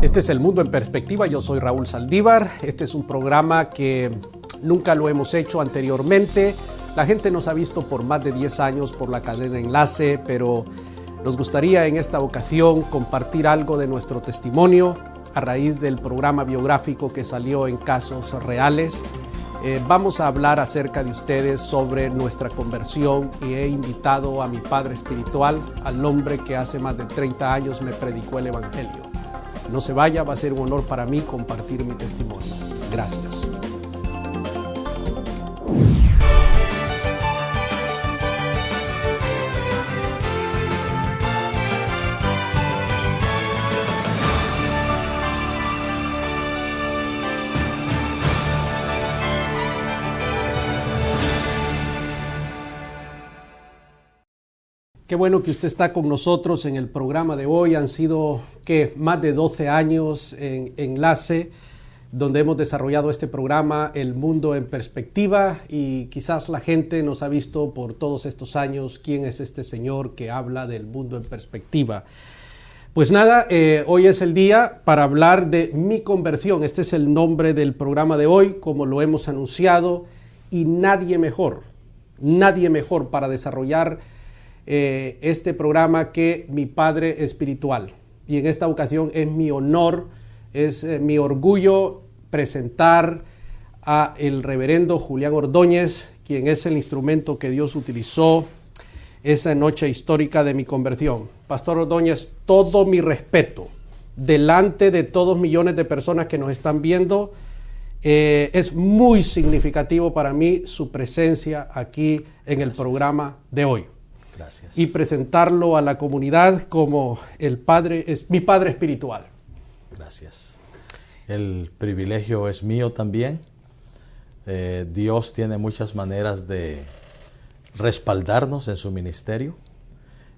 Este es El Mundo en Perspectiva, yo soy Raúl Saldívar. Este es un programa que nunca lo hemos hecho anteriormente. La gente nos ha visto por más de 10 años por la cadena Enlace, pero nos gustaría en esta ocasión compartir algo de nuestro testimonio a raíz del programa biográfico que salió en Casos Reales. Vamos a hablar acerca de ustedes sobre nuestra conversión y he invitado a mi padre espiritual, al hombre que hace más de 30 años me predicó el Evangelio. No se vaya, va a ser un honor para mí compartir mi testimonio. Gracias. Qué bueno que usted está con nosotros en el programa de hoy. Han sido más de 12 años en Enlace, donde hemos desarrollado este programa, El Mundo en Perspectiva, y quizás la gente nos ha visto por todos estos años quién es este señor que habla del mundo en perspectiva. Pues nada, hoy es el día para hablar de mi conversión. Este es el nombre del programa de hoy, como lo hemos anunciado, y nadie mejor para desarrollar este programa que mi padre espiritual. Y en esta ocasión es mi honor, es mi orgullo presentar a el reverendo Julián Ordóñez, quien es el instrumento que Dios utilizó esa noche histórica de mi conversión. Pastor Ordóñez, todo mi respeto delante de todos millones de personas que nos están viendo. Es muy significativo para mí su presencia aquí en el programa de hoy. Gracias. Y presentarlo a la comunidad como mi padre espiritual. Gracias. El privilegio es mío también. Dios tiene muchas maneras de respaldarnos en su ministerio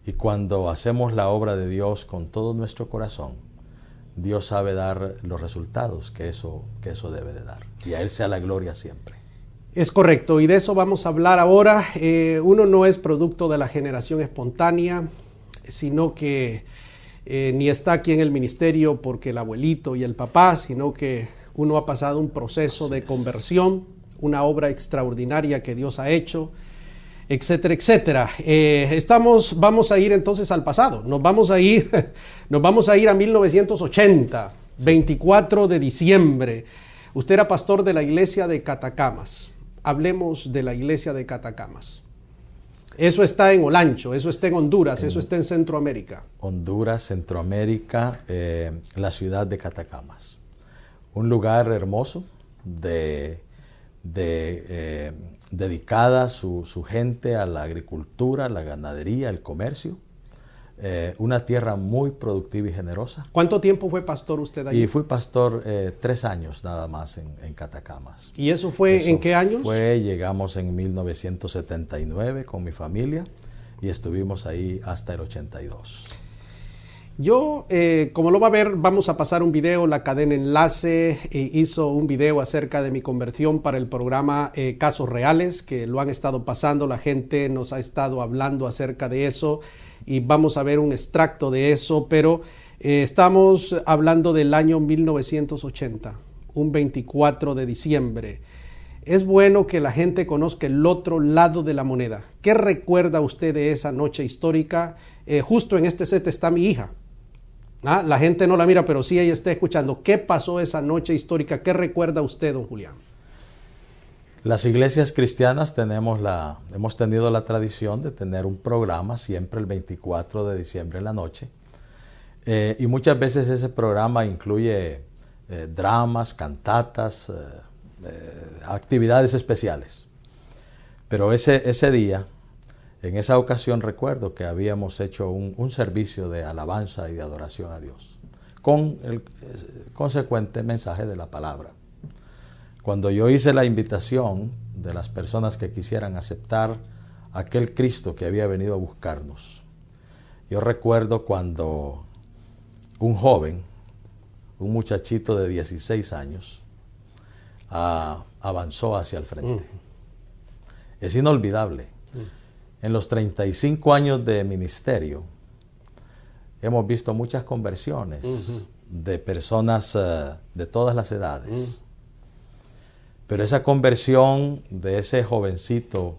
y cuando hacemos la obra de Dios con todo nuestro corazón, Dios sabe dar los resultados que eso debe de dar. Y a Él sea la gloria siempre. Es correcto, y de eso vamos a hablar ahora. Uno no es producto de la generación espontánea, sino que ni está aquí en el ministerio porque el abuelito y el papá, sino que uno ha pasado un proceso de conversión, una obra extraordinaria que Dios ha hecho, etcétera, etcétera. Vamos a ir entonces al pasado, nos vamos a ir a 1980, 24 de diciembre. Usted era pastor de la iglesia de Catacamas. Hablemos de la iglesia de Catacamas. Eso está en Olancho, eso está en Honduras, eso está en Centroamérica. Honduras, Centroamérica, la ciudad de Catacamas. Un lugar hermoso, dedicada su gente a la agricultura, la ganadería, el comercio. Una tierra muy productiva y generosa. ¿Cuánto tiempo fue pastor usted allí? Y fui pastor 3 años nada más en Catacamas. ¿Y eso fue en qué años? Llegamos en 1979 con mi familia y estuvimos ahí hasta el 82. Yo, como lo va a ver, vamos a pasar un video. La cadena Enlace hizo un video acerca de mi conversión para el programa Casos Reales, que lo han estado pasando, la gente nos ha estado hablando acerca de eso y vamos a ver un extracto de eso, pero estamos hablando del año 1980, un 24 de diciembre. Es bueno que la gente conozca el otro lado de la moneda. ¿Qué recuerda usted de esa noche histórica? Justo en este set está mi hija. La gente no la mira, pero sí ella está escuchando. ¿Qué pasó esa noche histórica? ¿Qué recuerda usted, don Julián? Las iglesias cristianas hemos tenido la tradición de tener un programa siempre el 24 de diciembre en la noche. Y muchas veces ese programa incluye dramas, cantatas, actividades especiales. Pero ese día, en esa ocasión recuerdo que habíamos hecho un servicio de alabanza y de adoración a Dios, con el consecuente mensaje de la palabra. Cuando yo hice la invitación de las personas que quisieran aceptar aquel Cristo que había venido a buscarnos, yo recuerdo cuando un joven, un muchachito de 16 años, avanzó hacia el frente. Es inolvidable. En los 35 años de ministerio hemos visto muchas conversiones, de personas de todas las edades. Pero esa conversión de ese jovencito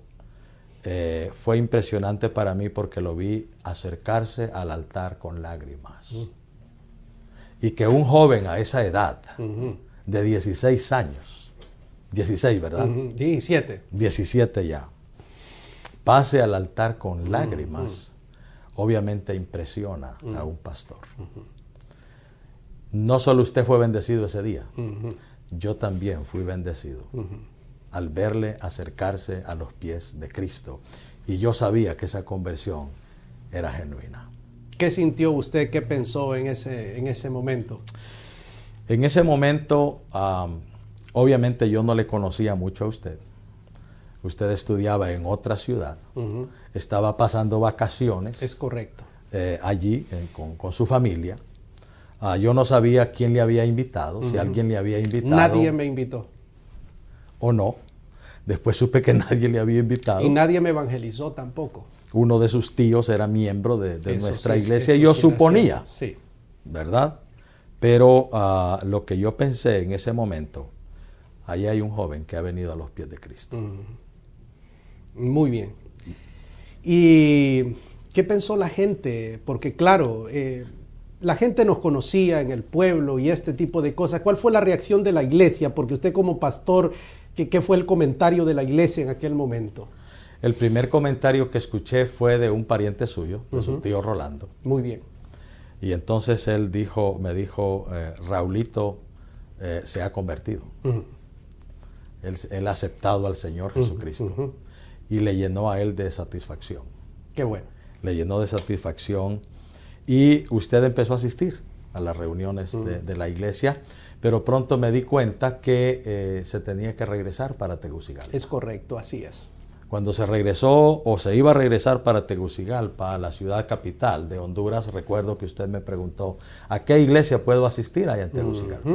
fue impresionante para mí porque lo vi acercarse al altar con lágrimas. Y que un joven a esa edad, de 16 años, 16, ¿verdad? 17. 17 ya, pase al altar con lágrimas, obviamente impresiona a un pastor. No solo usted fue bendecido ese día, yo también fui bendecido al verle acercarse a los pies de Cristo. Y yo sabía que esa conversión era genuina. ¿Qué sintió usted? ¿Qué pensó en ese momento? En ese momento, obviamente yo no le conocía mucho a usted. Usted estudiaba en otra ciudad. Estaba pasando vacaciones. Es correcto. Allí con su familia. Yo no sabía quién le había invitado, si alguien le había invitado. Nadie me invitó. O no. Después supe que nadie le había invitado. Y nadie me evangelizó tampoco. Uno de sus tíos era miembro de nuestra iglesia y yo suponía, sí, ¿verdad? Pero lo que yo pensé en ese momento, ahí hay un joven que ha venido a los pies de Cristo. Muy bien. ¿Y qué pensó la gente? Porque claro, la gente nos conocía en el pueblo y este tipo de cosas. ¿Cuál fue la reacción de la iglesia? Porque usted como pastor, ¿qué fue el comentario de la iglesia en aquel momento? El primer comentario que escuché fue de un pariente suyo, de su tío Rolando. Muy bien. Y entonces él me dijo, Raulito se ha convertido. Él ha aceptado al Señor Jesucristo. Y le llenó a él de satisfacción. Qué bueno. Le llenó de satisfacción. Y usted empezó a asistir a las reuniones de la iglesia, pero pronto me di cuenta que se tenía que regresar para Tegucigalpa. Es correcto, así es. Cuando se regresó o se iba a regresar para Tegucigalpa, la ciudad capital de Honduras, recuerdo que usted me preguntó, ¿a qué iglesia puedo asistir allá en Tegucigalpa?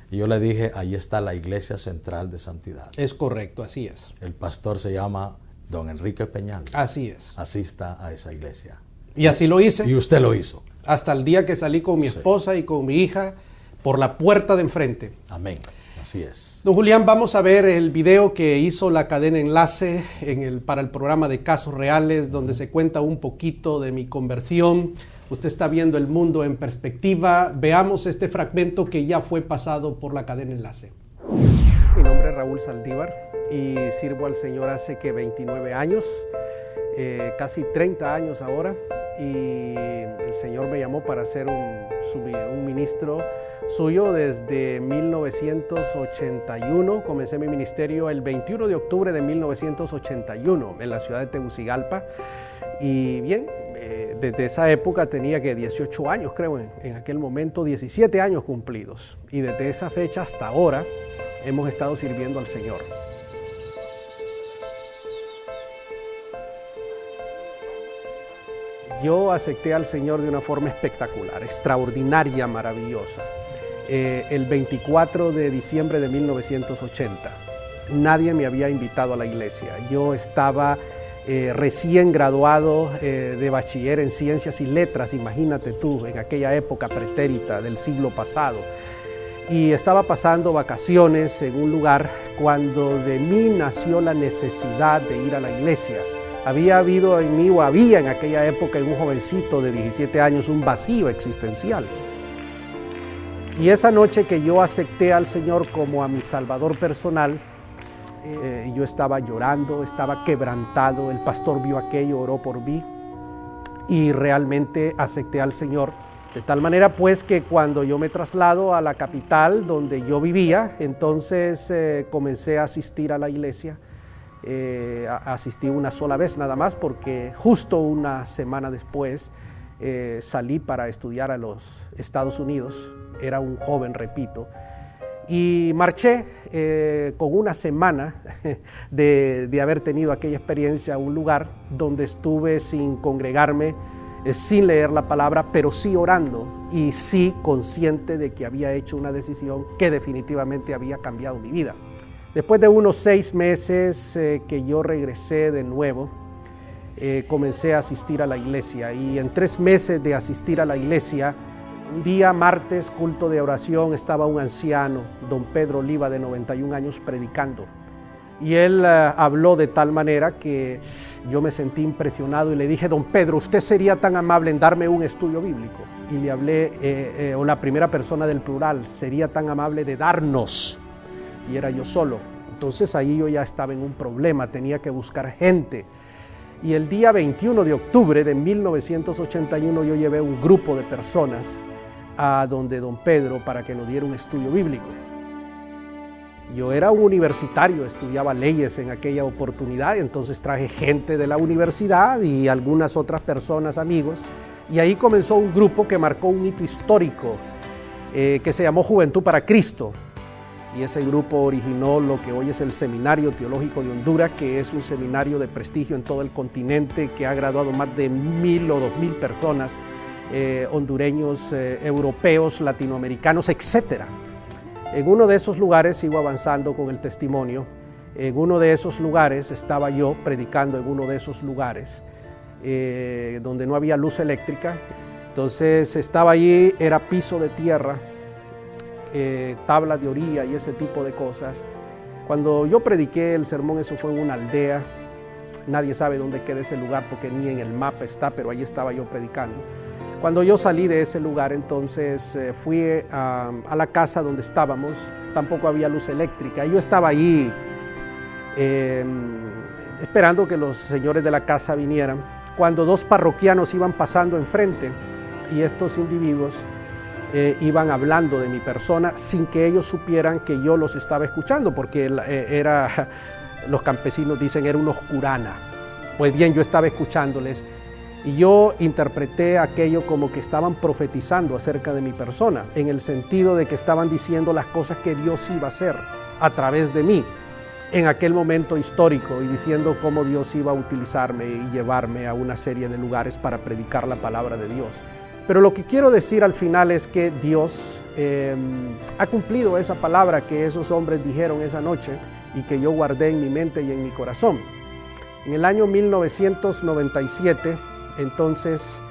Y yo le dije, ahí está la Iglesia Central de Santidad. Es correcto, así es. El pastor se llama don Enrique Peñal. Así es. Asista a esa iglesia. Y así lo hice. Y usted lo hizo. Hasta el día que salí con mi esposa y con mi hija por la puerta de enfrente. Amén. Así es. Don Julián, vamos a ver el video que hizo la cadena Enlace para el programa de Casos Reales, donde se cuenta un poquito de mi conversión. Usted está viendo el mundo en perspectiva. Veamos este fragmento que ya fue pasado por la cadena Enlace. Mi nombre es Raúl Saldívar y sirvo al Señor hace 29 años, casi 30 años ahora. Y el Señor me llamó para ser un ministro suyo desde 1981. Comencé mi ministerio el 21 de octubre de 1981 en la ciudad de Tegucigalpa. Y bien, desde esa época tenía 18 años, creo, en aquel momento, 17 años cumplidos. Y desde esa fecha hasta ahora hemos estado sirviendo al Señor. Yo acepté al Señor de una forma espectacular, extraordinaria, maravillosa. El 24 de diciembre de 1980. Nadie me había invitado a la iglesia. Yo estaba recién graduado de bachiller en Ciencias y Letras, imagínate tú, en aquella época pretérita del siglo pasado. Y estaba pasando vacaciones en un lugar cuando de mí nació la necesidad de ir a la iglesia. Había habido en mí, o había en aquella época en un jovencito de 17 años, un vacío existencial. Y esa noche que yo acepté al Señor como a mi Salvador personal, yo estaba llorando, estaba quebrantado, el pastor vio aquello, oró por mí y realmente acepté al Señor. De tal manera pues que cuando yo me traslado a la capital donde yo vivía, entonces comencé a asistir a la iglesia. Asistí una sola vez nada más porque justo una semana después salí para estudiar a los Estados Unidos. Era un joven, repito, y marché con una semana de haber tenido aquella experiencia a un lugar donde estuve sin congregarme, sin leer la palabra, pero sí orando y sí consciente de que había hecho una decisión que definitivamente había cambiado mi vida. Después de unos 6 meses que yo regresé de nuevo, comencé a asistir a la iglesia y en 3 meses de asistir a la iglesia Un día, martes, culto de oración, estaba un anciano, don Pedro Oliva, de 91 años, predicando. Y él habló de tal manera que yo me sentí impresionado y le dije: don Pedro, ¿usted sería tan amable en darme un estudio bíblico? Y le hablé, o la primera persona del plural, sería tan amable de darnos. Y era yo solo. Entonces ahí yo ya estaba en un problema, tenía que buscar gente. Y el día 21 de octubre de 1981 yo llevé un grupo de personas a donde don Pedro para que nos diera un estudio bíblico. Yo era un universitario, estudiaba leyes en aquella oportunidad, entonces traje gente de la universidad y algunas otras personas, amigos, y ahí comenzó un grupo que marcó un hito histórico que se llamó Juventud para Cristo. Y ese grupo originó lo que hoy es el Seminario Teológico de Honduras, que es un seminario de prestigio en todo el continente, que ha graduado más de 1,000 o 2,000 personas, hondureños, europeos, latinoamericanos, etcétera. En uno de esos lugares, sigo avanzando con el testimonio, en uno de esos lugares estaba yo predicando, en uno de esos lugares donde no había luz eléctrica. Entonces estaba allí, era piso de tierra, tablas de orilla y ese tipo de cosas. Cuando yo prediqué el sermón, eso fue en una aldea, nadie sabe dónde queda ese lugar porque ni en el mapa está, pero ahí estaba yo predicando. Cuando yo salí de ese lugar, entonces fui a la casa donde estábamos, tampoco había luz eléctrica. Yo estaba ahí esperando que los señores de la casa vinieran, cuando dos parroquianos iban pasando enfrente y estos individuos iban hablando de mi persona sin que ellos supieran que yo los estaba escuchando, porque los campesinos dicen, era un oscurana. Pues bien, yo estaba escuchándoles. Y yo interpreté aquello como que estaban profetizando acerca de mi persona, en el sentido de que estaban diciendo las cosas que Dios iba a hacer a través de mí en aquel momento histórico, y diciendo cómo Dios iba a utilizarme y llevarme a una serie de lugares para predicar la palabra de Dios. Pero lo que quiero decir al final es que Dios ha cumplido esa palabra que esos hombres dijeron esa noche y que yo guardé en mi mente y en mi corazón. En el año 1997, entonces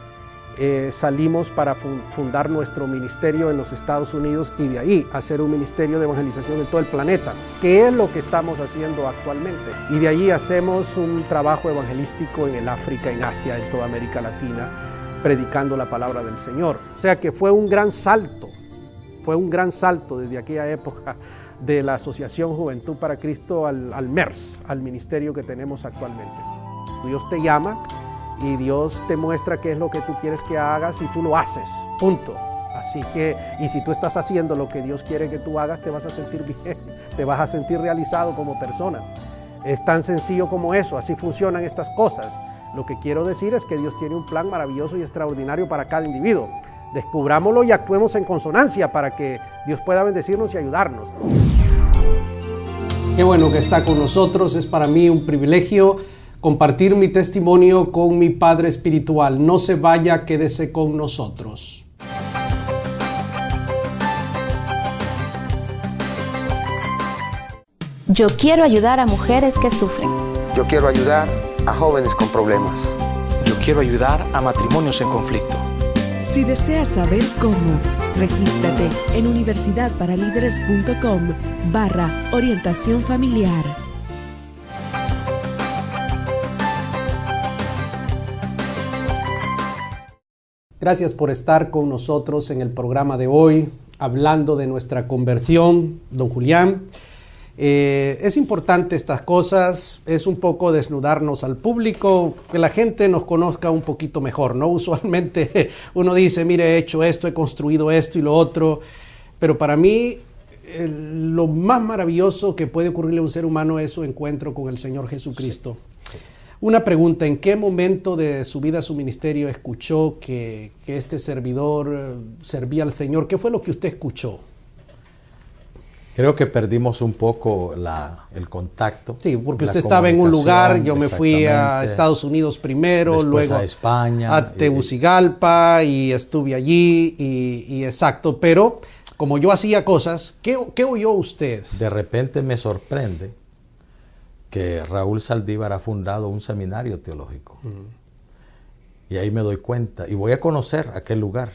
salimos para fundar nuestro ministerio en los Estados Unidos y de ahí hacer un ministerio de evangelización en todo el planeta, que es lo que estamos haciendo actualmente. Y de ahí hacemos un trabajo evangelístico en el África, en Asia, en toda América Latina, predicando la palabra del Señor. O sea que fue un gran salto desde aquella época de la Asociación Juventud para Cristo al MERS, al ministerio que tenemos actualmente. Dios te llama y Dios te muestra qué es lo que tú quieres que hagas y tú lo haces, punto. Así que, y si tú estás haciendo lo que Dios quiere que tú hagas, te vas a sentir bien, te vas a sentir realizado como persona. Es tan sencillo como eso, así funcionan estas cosas. Lo que quiero decir es que Dios tiene un plan maravilloso y extraordinario para cada individuo. Descubrámoslo y actuemos en consonancia para que Dios pueda bendecirnos y ayudarnos. Qué bueno que está con nosotros, es para mí un privilegio compartir mi testimonio con mi padre espiritual. No se vaya, quédese con nosotros. Yo quiero ayudar a mujeres que sufren. Yo quiero ayudar a jóvenes con problemas. Yo quiero ayudar a matrimonios en conflicto. Si deseas saber cómo, regístrate en universidadparalíderes.com/orientación familiar. Gracias por estar con nosotros en el programa de hoy, hablando de nuestra conversión, don Julián. Es importante estas cosas, es un poco desnudarnos al público, que la gente nos conozca un poquito mejor, ¿no? Usualmente uno dice, mire, he hecho esto, he construido esto y lo otro, pero para mí lo más maravilloso que puede ocurrirle a un ser humano es su encuentro con el Señor Jesucristo. Sí. Una pregunta, ¿en qué momento de su vida, su ministerio, escuchó que este servidor servía al Señor? ¿Qué fue lo que usted escuchó? Creo que perdimos un poco el contacto. Sí, porque usted estaba en un lugar, yo me fui a Estados Unidos primero, después luego a España, a Tegucigalpa y estuve allí y exacto, pero como yo hacía cosas, ¿qué oyó usted? De repente me sorprende que Raúl Saldívar ha fundado un seminario teológico. Y ahí me doy cuenta y voy a conocer aquel lugar.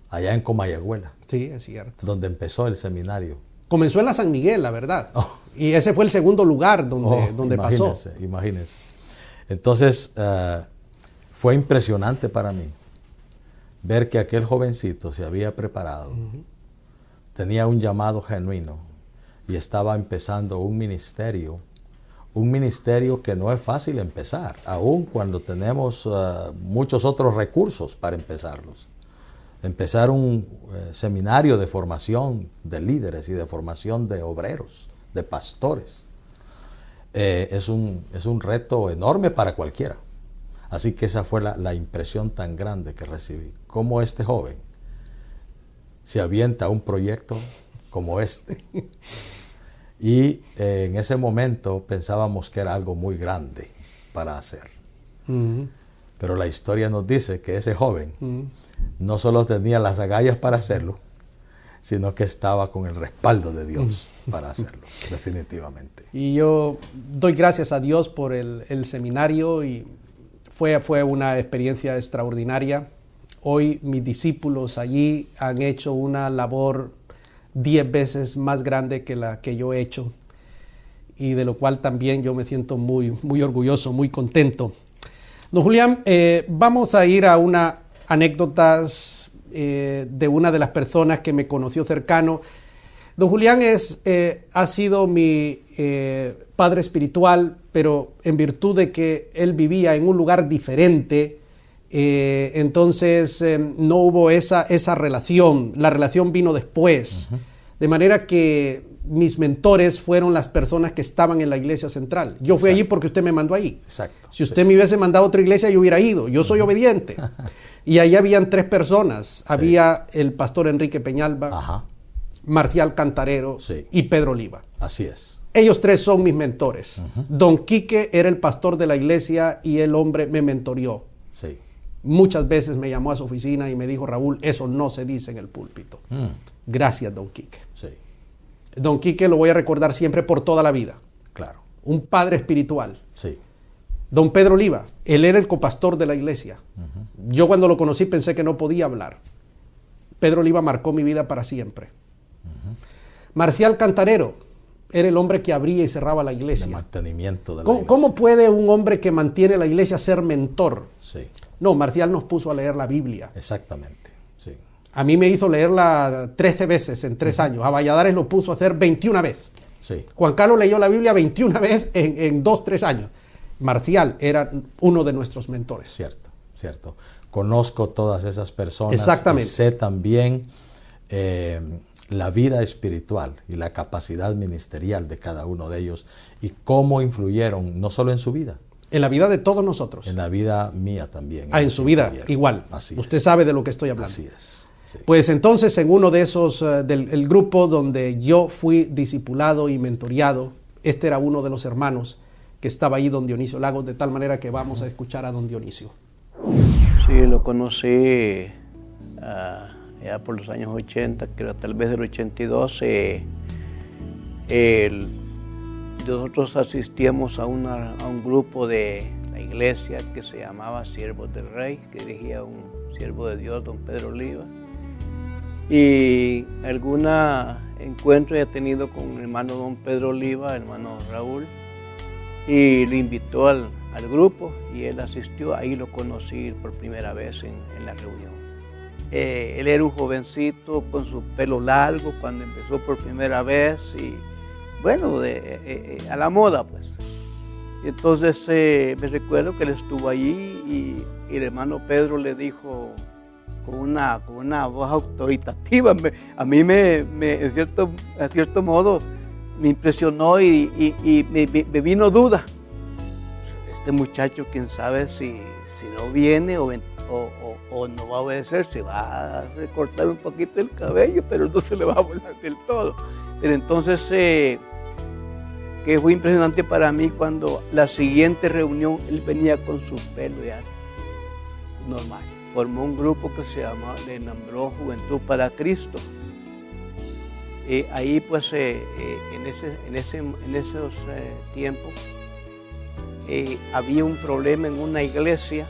allá en Comayagüela. Sí, es cierto. Donde empezó el seminario. Comenzó en la San Miguel, la verdad. Y ese fue el segundo lugar donde pasó. Imagínense. Entonces, fue impresionante para mí ver que aquel jovencito se había preparado, tenía un llamado genuino y estaba empezando un ministerio que no es fácil empezar, aun cuando tenemos muchos otros recursos para empezarlos. Empezar un seminario de formación de líderes y de formación de obreros, de pastores, es un reto enorme para cualquiera. Así que esa fue la impresión tan grande que recibí. Cómo este joven se avienta a un proyecto como este. Y en ese momento pensábamos que era algo muy grande para hacer. Pero la historia nos dice que ese joven no solo tenía las agallas para hacerlo, sino que estaba con el respaldo de Dios para hacerlo, definitivamente. Y yo doy gracias a Dios por el seminario y fue una experiencia extraordinaria. Hoy mis discípulos allí han hecho una labor 10 veces más grande que la que yo he hecho, y de lo cual también yo me siento muy, muy orgulloso, muy contento. Don Julián, vamos a ir a unas anécdotas de una de las personas que me conoció cercano. Don Julián ha sido mi padre espiritual, pero en virtud de que él vivía en un lugar diferente, entonces no hubo esa relación. La relación vino después. De manera que mis mentores fueron las personas que estaban en la iglesia central. Yo fui allí porque usted me mandó ahí. Exacto. Si usted me hubiese mandado a otra iglesia, yo hubiera ido. Yo soy obediente. Y ahí habían 3 personas. Había el pastor Enrique Peñalba, Marcial Cantarero y Pedro Oliva. Así es. Ellos 3 son mis mentores. Don Quique era el pastor de la iglesia y el hombre me mentoreó. Sí. Muchas veces me llamó a su oficina y me dijo: Raúl, eso no se dice en el púlpito. Gracias, don Quique. Sí. Don Quique lo voy a recordar siempre por toda la vida. Claro. Un padre espiritual. Sí. Don Pedro Oliva, él era el copastor de la iglesia. Yo cuando lo conocí pensé que no podía hablar. Pedro Oliva marcó mi vida para siempre. Marcial Cantarero era el hombre que abría y cerraba la iglesia. De mantenimiento de la iglesia. ¿Cómo puede un hombre que mantiene la iglesia ser mentor? Sí. No, Marcial nos puso a leer la Biblia. Exactamente, sí. A mí me hizo leerla 13 veces en 3 años. A Valladares lo puso a hacer 21 veces. Sí. Juan Carlos leyó la Biblia 21 veces en 2-3 años. Marcial era uno de nuestros mentores. Cierto, cierto. Conozco todas esas personas. Exactamente. Y sé también la vida espiritual y la capacidad ministerial de cada uno de ellos y cómo influyeron no solo en su vida. En la vida de todos nosotros. En la vida mía también. En su vida igual. Así Usted sabe de lo que estoy hablando. Así es. Sí. Pues entonces en uno de esos, del grupo donde yo fui discipulado y mentoreado, este era uno de los hermanos que estaba ahí, don Dionisio Lagos, de tal manera que vamos a escuchar a don Dionisio. Sí, lo conocí ya por los años 80, creo tal vez del 82. Nosotros asistíamos a un grupo de la iglesia que se llamaba Siervos del Rey, que dirigía un siervo de Dios, don Pedro Oliva. Y algún encuentro he tenido con el hermano don Pedro Oliva, hermano Raúl, y lo invitó al grupo y él asistió. Ahí lo conocí por primera vez en la reunión. Él era un jovencito con su pelo largo cuando empezó por primera vez y bueno, a la moda pues. Y entonces me recuerdo que él estuvo allí y el hermano Pedro le dijo con una voz autoritativa, a mí en cierto modo me impresionó y me vino duda. Este muchacho, quién sabe si no viene o no va a obedecer, se va a recortar un poquito el cabello, pero no se le va a volar del todo. Pero entonces, que fue impresionante para mí cuando la siguiente reunión él venía con su pelo ya normal. Formó un grupo que le nombró Juventud para Cristo. Ahí pues en esos tiempos había un problema en una iglesia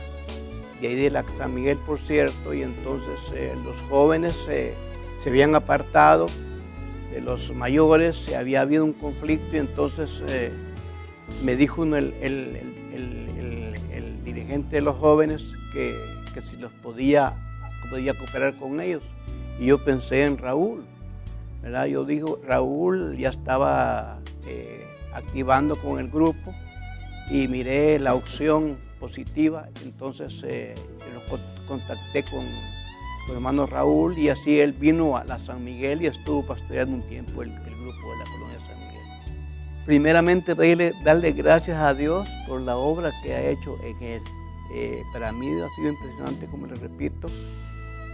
de ahí de la San Miguel, por cierto, y entonces los jóvenes se habían apartado de los mayores, había habido un conflicto, y entonces me dijo el dirigente de los jóvenes que si los podía cooperar con ellos. Y yo pensé en Raúl, ¿verdad? Yo digo, Raúl ya estaba activando con el grupo y miré la opción positiva, entonces yo contacté con el hermano Raúl, y así él vino a la San Miguel y estuvo pastoreando un tiempo el grupo de la colonia San Miguel. Primeramente, darle gracias a Dios por la obra que ha hecho en él. Para mí ha sido impresionante, como les repito,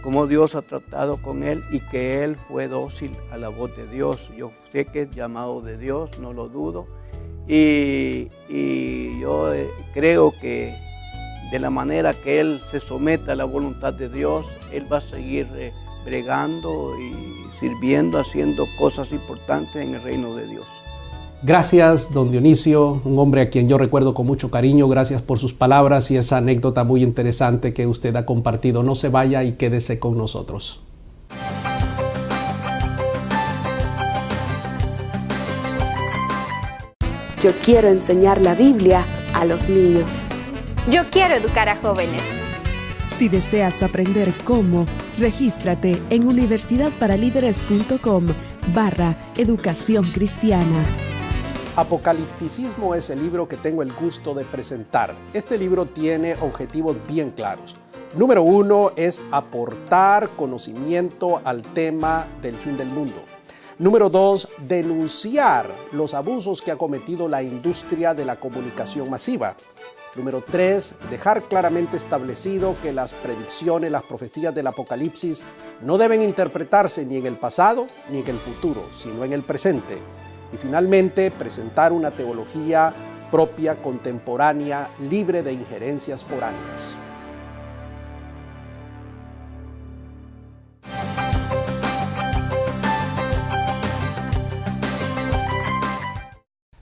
cómo Dios ha tratado con él y que él fue dócil a la voz de Dios. Yo sé que es llamado de Dios, no lo dudo, y yo creo que de la manera que él se someta a la voluntad de Dios, él va a seguir bregando y sirviendo, haciendo cosas importantes en el reino de Dios. Gracias, don Dionisio, un hombre a quien yo recuerdo con mucho cariño. Gracias por sus palabras y esa anécdota muy interesante que usted ha compartido. No se vaya y quédese con nosotros. Yo quiero enseñar la Biblia a los niños. Yo quiero educar a jóvenes. Si deseas aprender cómo, regístrate en universidadparalíderes.com/educación cristiana. Apocalipticismo es el libro que tengo el gusto de presentar. Este libro tiene objetivos bien claros. Número 1 es aportar conocimiento al tema del fin del mundo. Número 2, denunciar los abusos que ha cometido la industria de la comunicación masiva. Número 3, dejar claramente establecido que las predicciones, las profecías del Apocalipsis no deben interpretarse ni en el pasado ni en el futuro, sino en el presente. Y finalmente, presentar una teología propia, contemporánea, libre de injerencias foráneas.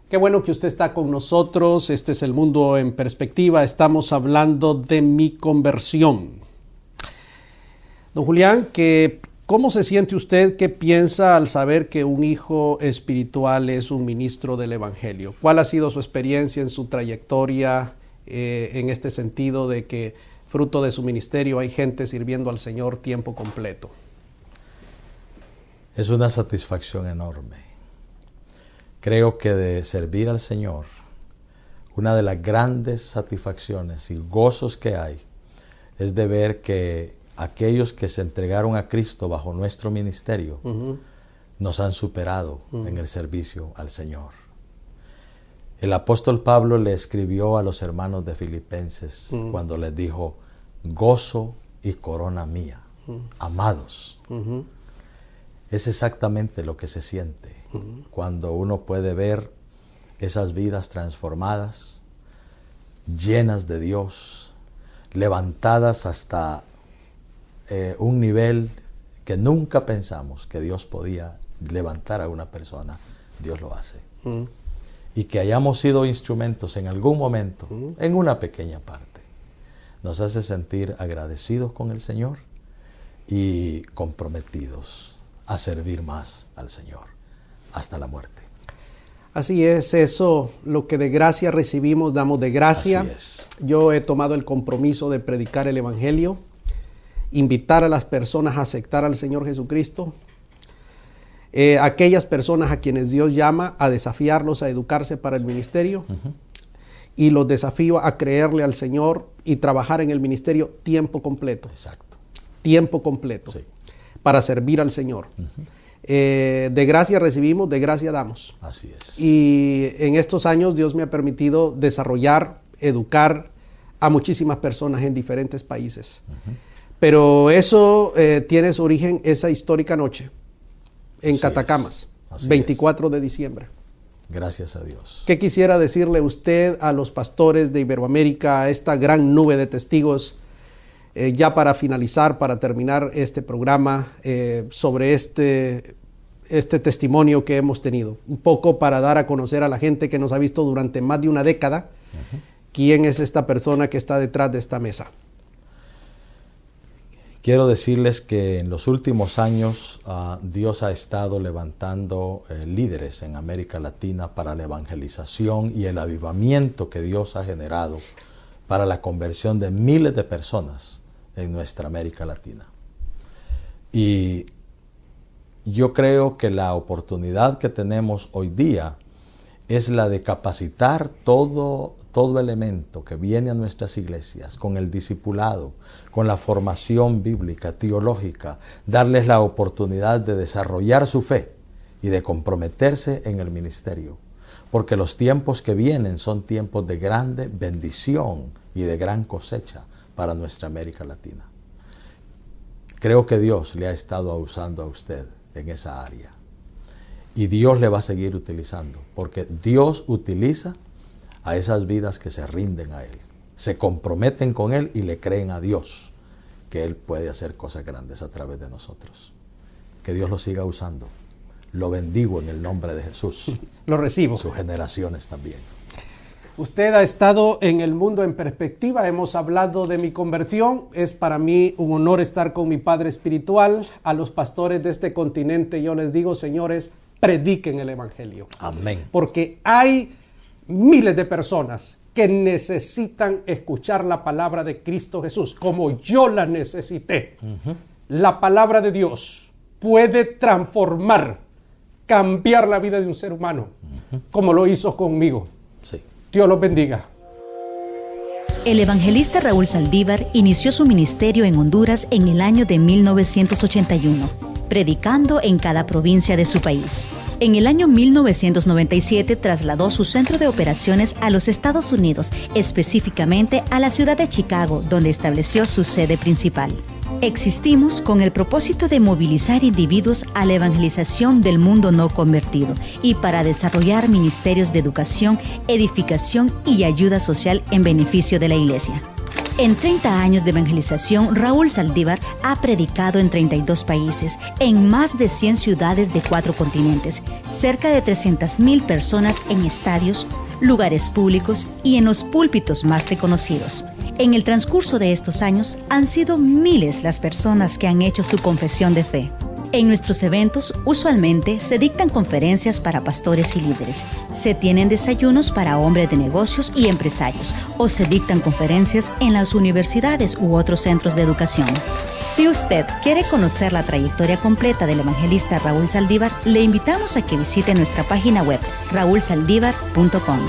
Qué bueno que usted está con nosotros. Este es El Mundo en Perspectiva. Estamos hablando de mi conversión. Don Julián, ¿cómo se siente usted? ¿Qué piensa al saber que un hijo espiritual es un ministro del Evangelio? ¿Cuál ha sido su experiencia en su trayectoria en este sentido de que fruto de su ministerio hay gente sirviendo al Señor tiempo completo? Es una satisfacción enorme. Creo que de servir al Señor, una de las grandes satisfacciones y gozos que hay es de ver que aquellos que se entregaron a Cristo bajo nuestro ministerio nos han superado en el servicio al Señor. El apóstol Pablo le escribió a los hermanos de Filipenses cuando les dijo, gozo y corona mía, amados. Es exactamente lo que se siente cuando uno puede ver esas vidas transformadas, llenas de Dios, levantadas hasta un nivel que nunca pensamos que Dios podía levantar a una persona. Dios lo hace. Y que hayamos sido instrumentos en algún momento, en una pequeña parte, nos hace sentir agradecidos con el Señor y comprometidos a servir más al Señor hasta la muerte. Así es, eso, lo que de gracia recibimos, damos de gracia. Así es. Yo he tomado el compromiso de predicar el Evangelio, invitar a las personas a aceptar al Señor Jesucristo, aquellas personas a quienes Dios llama a desafiarlos a educarse para el ministerio, y los desafío a creerle al Señor y trabajar en el ministerio tiempo completo. Exacto. Tiempo completo, sí, para servir al Señor. De gracia recibimos, de gracia damos. Así es. Y en estos años Dios me ha permitido desarrollar, educar a muchísimas personas en diferentes países. Pero eso tiene su origen esa histórica noche en Catacamas, 24 de diciembre. Gracias a Dios. ¿Qué quisiera decirle usted a los pastores de Iberoamérica, a esta gran nube de testigos, ya para finalizar, para terminar este programa, sobre este testimonio que hemos tenido? Un poco para dar a conocer a la gente que nos ha visto durante más de una década, quién es esta persona que está detrás de esta mesa. quiero decirles que en los últimos años Dios ha estado levantando líderes en América Latina para la evangelización y el avivamiento que Dios ha generado para la conversión de miles de personas en nuestra América Latina. Y yo creo que la oportunidad que tenemos hoy día es la de capacitar todo elemento que viene a nuestras iglesias con el discipulado, con la formación bíblica, teológica, darles la oportunidad de desarrollar su fe y de comprometerse en el ministerio. Porque los tiempos que vienen son tiempos de grande bendición y de gran cosecha para nuestra América Latina. Creo que Dios le ha estado usando a usted en esa área. Y Dios le va a seguir utilizando, porque Dios utiliza a esas vidas que se rinden a Él, se comprometen con Él y le creen a Dios que Él puede hacer cosas grandes a través de nosotros. Que Dios lo siga usando. Lo bendigo en el nombre de Jesús. Lo recibo. Sus generaciones también. Usted ha estado en El Mundo en Perspectiva, hemos hablado de mi conversión. Es para mí un honor estar con mi padre espiritual. A los pastores de este continente yo les digo, señores, prediquen el Evangelio. Amén. Porque hay miles de personas que necesitan escuchar la palabra de Cristo Jesús, como yo la necesité. La palabra de Dios puede transformar, cambiar la vida de un ser humano, como lo hizo conmigo. Sí. Dios los bendiga. El evangelista Raúl Saldívar inició su ministerio en Honduras en el año de 1981, predicando en cada provincia de su país. En el año 1997 trasladó su centro de operaciones a los Estados Unidos, específicamente a la ciudad de Chicago, donde estableció su sede principal. Existimos con el propósito de movilizar individuos a la evangelización del mundo no convertido y para desarrollar ministerios de educación, edificación y ayuda social en beneficio de la Iglesia. En 30 años de evangelización, Raúl Saldívar ha predicado en 32 países, en más de 100 ciudades de 4 continentes, cerca de 300,000 personas en estadios, lugares públicos y en los púlpitos más reconocidos. En el transcurso de estos años, han sido miles las personas que han hecho su confesión de fe. En nuestros eventos, usualmente se dictan conferencias para pastores y líderes, se tienen desayunos para hombres de negocios y empresarios, o se dictan conferencias en las universidades u otros centros de educación. Si usted quiere conocer la trayectoria completa del evangelista Raúl Saldívar, le invitamos a que visite nuestra página web, raulsaldívar.com.